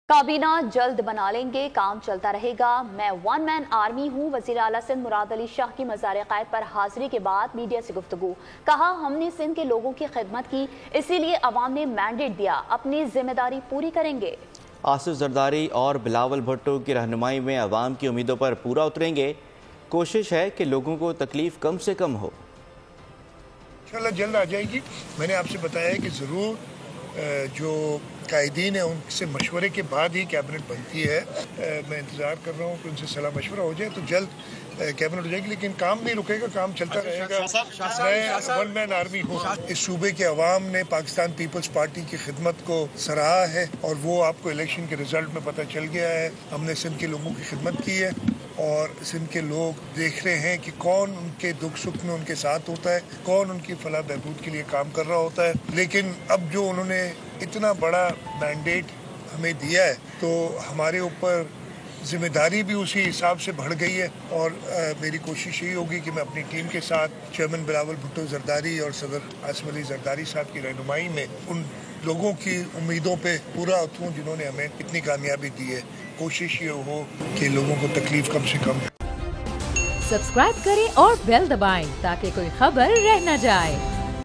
کابینہ جلد بنا لیں گے، کام چلتا رہے گا، میں ون مین آرمی ہوں۔ وزیر اعلیٰ سندھ مراد علی شاہ کی مزار قائد پر حاضری کے بعد میڈیا سے گفتگو، کہا ہم نے سندھ کے لوگوں کی خدمت کی، اسی لیے عوام نے مینڈیٹ دیا، اپنی ذمہ داری پوری کریں گے۔ آصف زرداری اور بلاول بھٹو کی رہنمائی میں عوام کی امیدوں پر پورا اتریں گے، کوشش ہے کہ لوگوں کو تکلیف کم سے کم ہو۔ انشاءاللہ جلد آ جائے گی۔ میں نے آپ سے بتایا ہے کہ ضرور جو قائدین ہیں ان سے مشورے کے بعد ہی کیبنٹ بنتی ہے۔ میں انتظار کر رہا ہوں کہ ان سے صلاح مشورہ ہو جائے تو جلد کیبنٹ ہو جائے گی، لیکن کام نہیں رکے گا، کام چلتا رہے گا۔ میں ون مین آرمی ہوں۔ اس صوبے کے عوام نے پاکستان پیپلز پارٹی کی خدمت کو سراہا ہے اور وہ آپ کو الیکشن کے رزلٹ میں پتہ چل گیا ہے۔ ہم نے سندھ کے لوگوں کی خدمت کی ہے اور سندھ کے لوگ دیکھ رہے ہیں کہ کون ان کے دکھ سکھ میں ان کے ساتھ ہوتا ہے، کون ان کی فلاح بہبود کے لیے کام کر رہا ہوتا ہے۔ لیکن اب جو انہوں نے اتنا بڑا مینڈیٹ ہمیں دیا ہے تو ہمارے اوپر ذمہ داری بھی اسی حساب سے بڑھ گئی ہے، اور میری کوشش یہی ہوگی کہ میں اپنی ٹیم کے ساتھ چیئرمین بلاول بھٹو زرداری اور صدر آصف علی زرداری صاحب کی رہنمائی میں ان لوگوں کی امیدوں پہ پورا اتروں جنہوں نے ہمیں اتنی کامیابی دی ہے۔ کوشش یہ ہو کہ لوگوں کو تکلیف کم سے کم۔ سبسکرائب کریں اور بیل دبائیں تاکہ کوئی خبر رہ نہ جائے۔